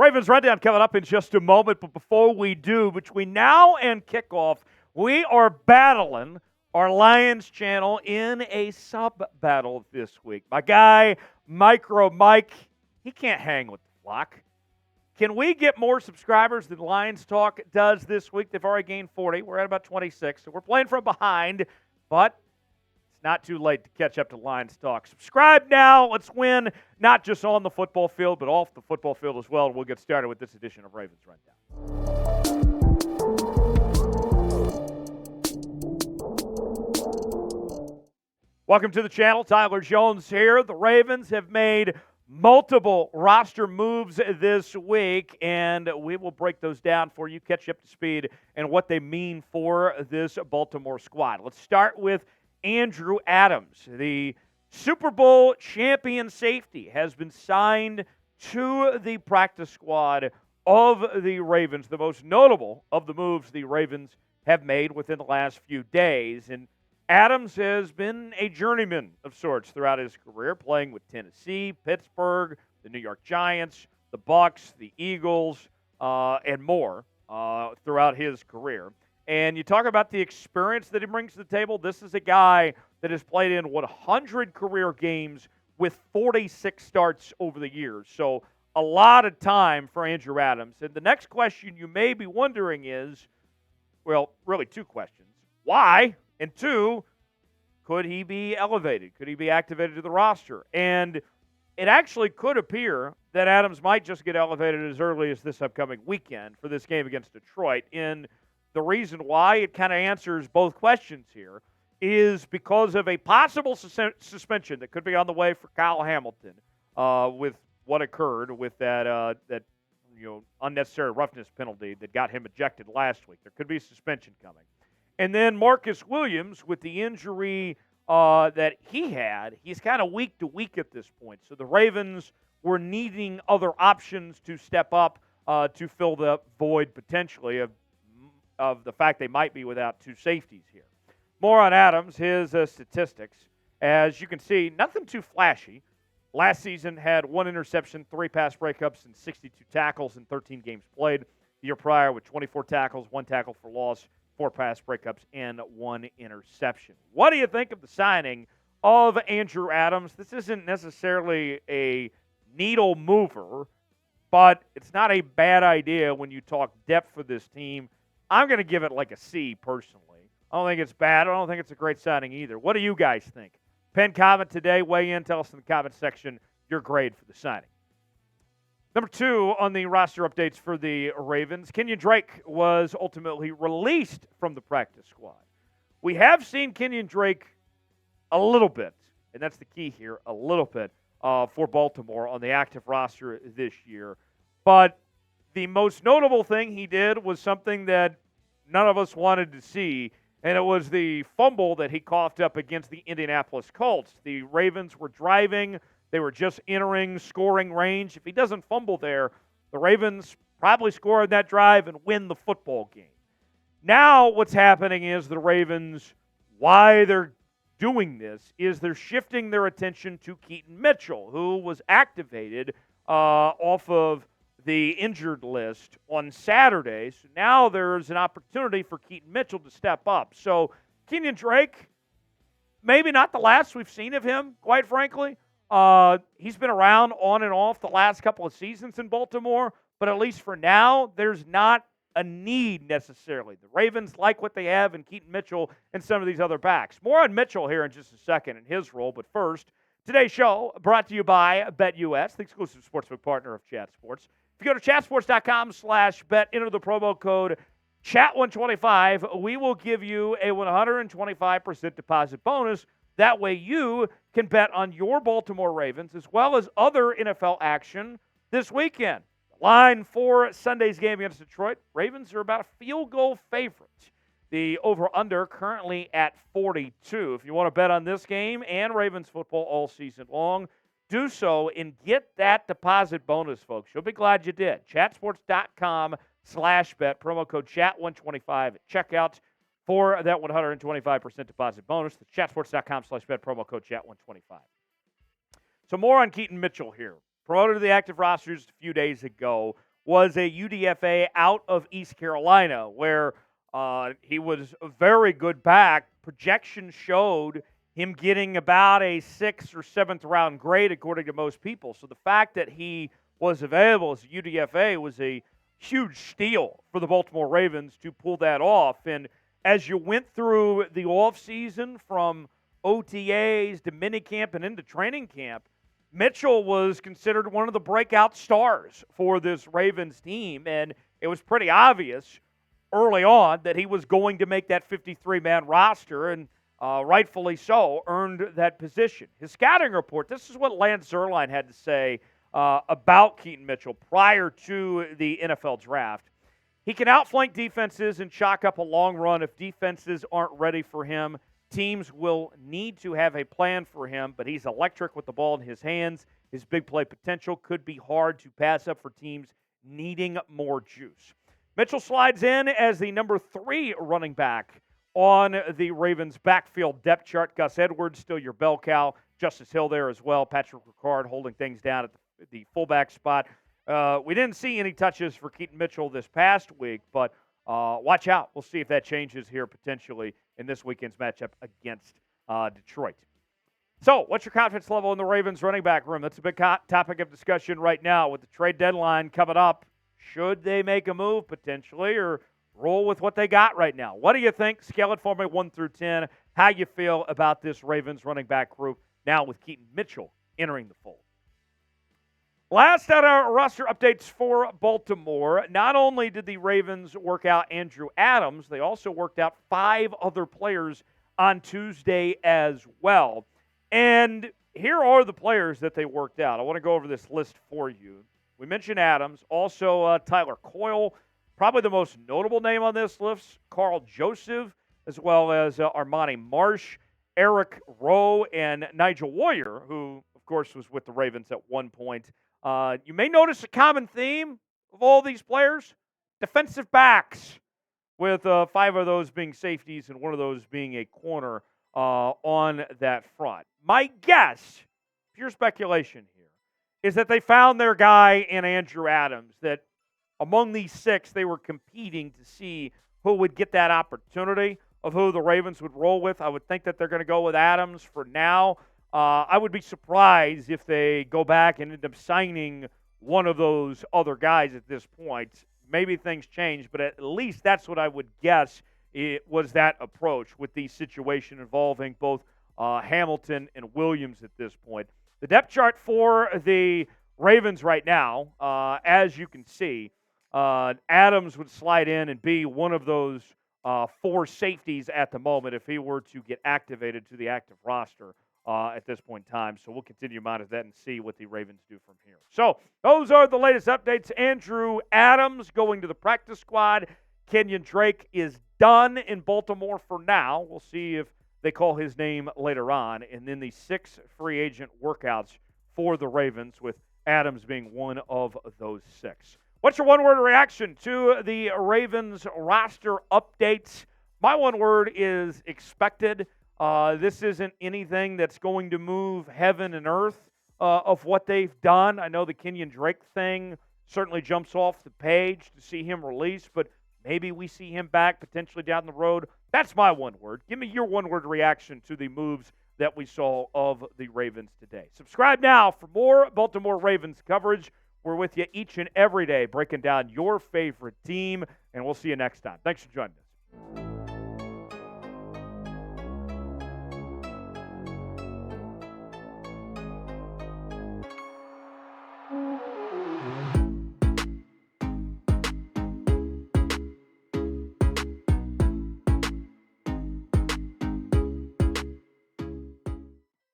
Ravens Rundown coming up in just a moment, but before we do, between now and kickoff, we are battling our Lions channel in a sub-battle this week. My guy, Micro Mike, he can't hang with the flock. Can we get more subscribers than Lions Talk does this week? They've already gained 40. We're at about 26, so we're playing from behind, but it's not too late to catch up to Lions Talk. Subscribe now. Let's win, not just on the football field, but off the football field as well. And we'll get started with this edition of Ravens Rundown. Welcome to the channel. Tyler Jones here. The Ravens have made multiple roster moves this week, and we will break those down for you, catch you up to speed, and what they mean for this Baltimore squad. Let's start with Andrew Adams. The Super Bowl champion safety has been signed to the practice squad of the Ravens, the most notable of the moves the Ravens have made within the last few days. And Adams has been a journeyman of sorts throughout his career, playing with Tennessee, Pittsburgh, the New York Giants, the Bucs, the Eagles, and more throughout his career. And you talk about the experience that he brings to the table. This is a guy that has played in 100 career games with 46 starts over the years. So a lot of time for Andrew Adams. And the next question you may be wondering is, well, really two questions. Why? And two, could he be elevated? Could he be activated to the roster? And it actually could appear that Adams might just get elevated as early as this upcoming weekend for this game against Detroit. And the reason why it kind of answers both questions here is because of a possible suspension that could be on the way for Kyle Hamilton with what occurred with that unnecessary roughness penalty that got him ejected last week. There could be a suspension coming. And then Marcus Williams, with the injury that he had, he's kind of week to week at this point. So the Ravens were needing other options to step up to fill the void potentially of the fact they might be without two safeties here. More on Adams, his statistics. As you can see, nothing too flashy. Last season had 1 interception, 3 pass breakups, and 62 tackles in 13 games played. The year prior with 24 tackles, 1 tackle for loss, 4 pass breakups, and 1 interception. What do you think of the signing of Andrew Adams? This isn't necessarily a needle mover, but it's not a bad idea when you talk depth for this team. I'm going to give it like a C personally. I don't think it's bad. I don't think it's a great signing either. What do you guys think? Pen comment today. Weigh in. Tell us in the comment section your grade for the signing. Number 2 on the roster updates for the Ravens, Kenyan Drake was ultimately released from the practice squad. We have seen Kenyan Drake a little bit, and that's the key here, a little bit for Baltimore on the active roster this year. But the most notable thing he did was something that none of us wanted to see, and it was the fumble that he coughed up against the Indianapolis Colts. The Ravens were driving. They were just entering scoring range. If he doesn't fumble there, the Ravens probably score on that drive and win the football game. Now what's happening is the Ravens, why they're doing this, is they're shifting their attention to Keaton Mitchell, who was activated off of the injured list on Saturday. So now there's an opportunity for Keaton Mitchell to step up. So Kenyan Drake, maybe not the last we've seen of him, quite frankly. He's been around on and off the last couple of seasons in Baltimore, but at least for now, there's not a need necessarily. The Ravens like what they have in Keaton Mitchell and some of these other backs. More on Mitchell here in just a second and his role, but first, today's show brought to you by BetUS, the exclusive sportsbook partner of Chat Sports. If you go to chatsports.com/bet, enter the promo code CHAT125, we will give you a 125% deposit bonus. That way you can bet on your Baltimore Ravens as well as other NFL action this weekend. Line for Sunday's game against Detroit, Ravens are about a field goal favorite. The over-under currently at 42. If you want to bet on this game and Ravens football all season long, do so and get that deposit bonus, folks. You'll be glad you did. Chatsports.com/bet, promo code CHAT125 at checkout for that 125% deposit bonus. The chatsports.com/bet, promo code CHAT125. So more on Keaton Mitchell here. Promoted to the active rosters a few days ago. was a UDFA out of East Carolina, where he was a very good back. Projections showed him getting about a 6th or 7th round grade, according to most people. So the fact that he was available as a UDFA was a huge steal for the Baltimore Ravens to pull that off. And as you went through the offseason from OTAs to minicamp and into training camp, Mitchell was considered one of the breakout stars for this Ravens team, and it was pretty obvious early on that he was going to make that 53-man roster, and rightfully so, earned that position. His scouting report, this is what Lance Zierlein had to say about Keaton Mitchell prior to the NFL draft. He can outflank defenses and chalk up a long run if defenses aren't ready for him. Teams will need to have a plan for him, but he's electric with the ball in his hands. His big play potential could be hard to pass up for teams needing more juice. Mitchell slides in as the number 3 running back on the Ravens' backfield depth chart. Gus Edwards, still your bell cow. Justice Hill there as well. Patrick Ricard holding things down at the fullback spot. We didn't see any touches for Keaton Mitchell this past week, but watch out. We'll see if that changes here potentially in this weekend's matchup against Detroit. So, what's your confidence level in the Ravens running back room? That's a big topic of discussion right now with the trade deadline coming up. Should they make a move potentially or roll with what they got right now? What do you think? Scale it for me 1 through 10. How you feel about this Ravens running back group now with Keaton Mitchell entering the fold? Last on our roster updates for Baltimore, not only did the Ravens work out Andrew Adams, they also worked out 5 other players on Tuesday as well. And here are the players that they worked out. I want to go over this list for you. We mentioned Adams, also Tyler Coyle, probably the most notable name on this list, Karl Joseph, as well as Armani Marsh, Eric Rowe, and Nigel Warrior, who, of course, was with the Ravens at one point. You may notice a common theme of all these players, defensive backs, with 5 of those being safeties and 1 of those being a corner on that front. My guess, pure speculation here, is that they found their guy in Andrew Adams, that among these 6, they were competing to see who would get that opportunity of who the Ravens would roll with. I would think that they're going to go with Adams for now. I would be surprised if they go back and end up signing one of those other guys at this point. Maybe things change, but at least that's what I would guess it was that approach with the situation involving both Hamilton and Williams at this point. The depth chart for the Ravens right now, as you can see, Adams would slide in and be one of those 4 safeties at the moment if he were to get activated to the active roster at this point in time. So we'll continue to monitor that and see what the Ravens do from here. So those are the latest updates. Andrew Adams going to the practice squad. Kenyan Drake is done in Baltimore for now. We'll see if they call his name later on. And then the 6 free agent workouts for the Ravens, with Adams being one of those 6. What's your one-word reaction to the Ravens roster updates? My one word is expected. This isn't anything that's going to move heaven and earth of what they've done. I know the Kenyan Drake thing certainly jumps off the page to see him released, but maybe we see him back potentially down the road. That's my one word. Give me your one-word reaction to the moves that we saw of the Ravens today. Subscribe now for more Baltimore Ravens coverage. We're with you each and every day breaking down your favorite team, and we'll see you next time. Thanks for joining us.